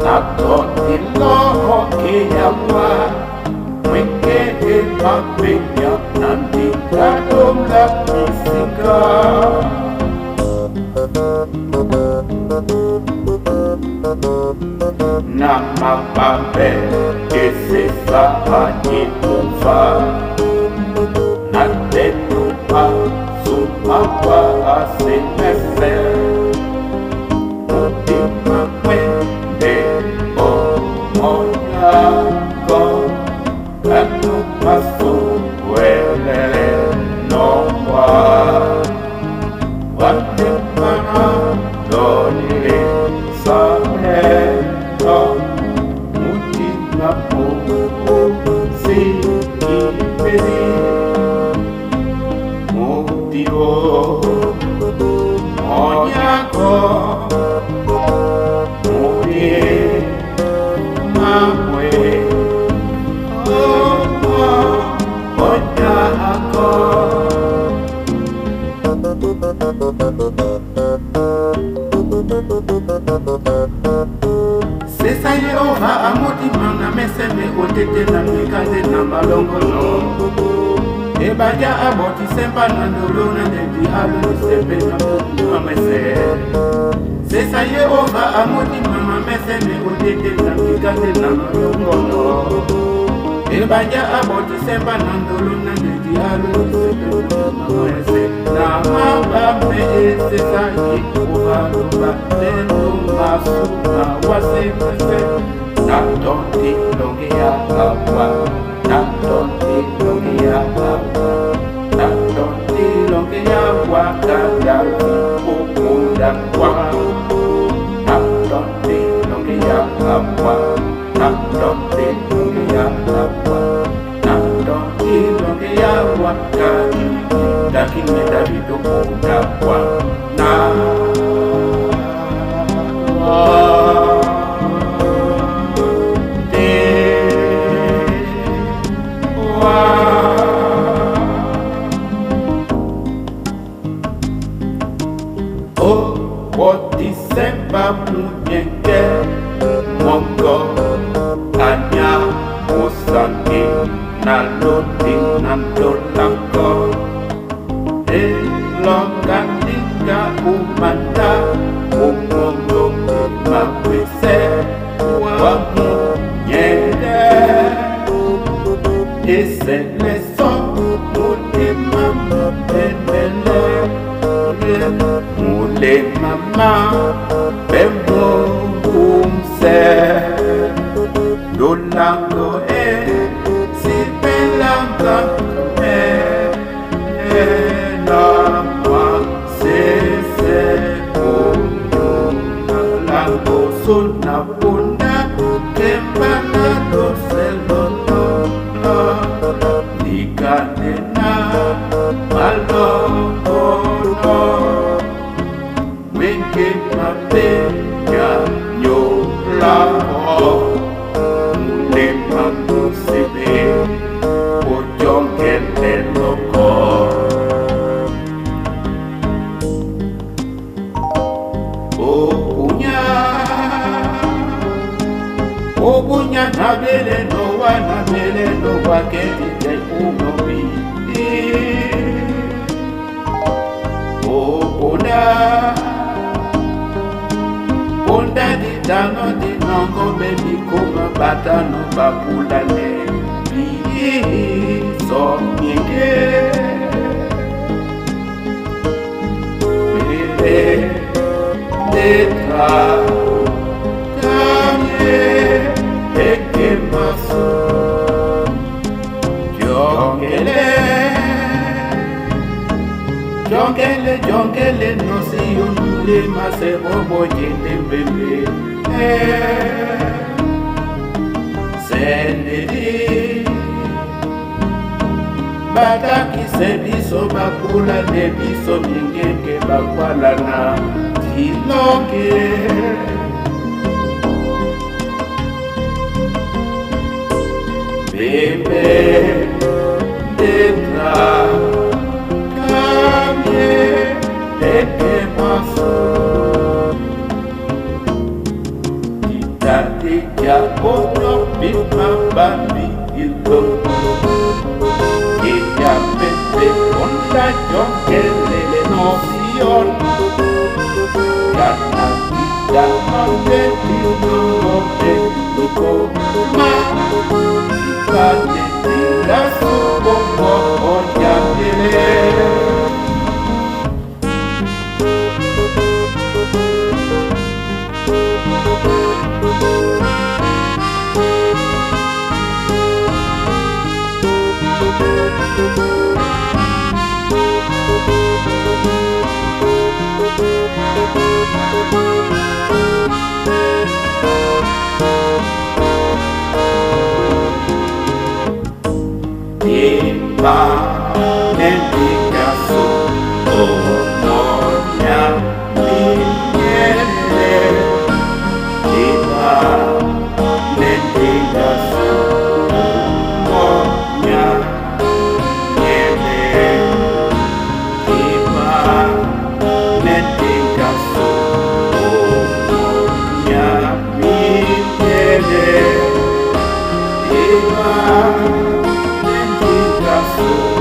Nakonilo kiyawa Wenge ipapenya Nanti kadum lapisika Nama pape Kesesa hanyitufa Nate tupa Sumawa asinese Mutima mwende Go and my soul where no one. What if my lonely Sunday? No, Mutina see me. Mutio, Monyako, Murie. Sesa Yehova amutima na meseme otete na mikande na malongono Ebaja aboti sempa na ndolo na debi alu sepe na mutima mese Sesa Yehova amutima na meseme otete na mikande na malongono Ebaja aboti sempa na ndolo na debi alu sepe na mutima mese Na mabame sesa Yehova luba lendo masuna wasemese Na tonti longi ya hawa Na tonti longi ya hawa Na tonti longi ya wakanda Kukunda kwa Na tonti longi ya hawa Na tonti longi ya hawa Na tonti longi ya wakanda Lakini Davido kukunda kwa Na Disemba munyenge Mongo Anya Musangi Naloti Nandolango Elongandika umanda Umondo Mawese Wamunyenge Iseleso Mutima Mutemele Mule mama Bembo umse Dolango Si belanga Na mwa Se Kunyo Nalango Suna punda Kembana doselono Nikanena Malongo Wenge mapenya nyola Mule mamusebe Ojongele loko Obunya nabele no wa kete unobi Onda di dano di nongo baby kuma batano bakula le bi so somike Bebe Letra Kanye Ekemasu Jongele no si yonule mase bobo jende bebe Senedi Bataki se biso bakula ne biso mingeke bakwala na tiloke Bebe Detra Ya otro misma babi ilo Ella vete con la yonquele noción Ya la vida no te digo de luco más Va de tira su como ya tiene Tiba nendikasu ononya minyele Tiba nendikasu ononya minyele Tiba nendikasu ononya minyele Tiba Gracias.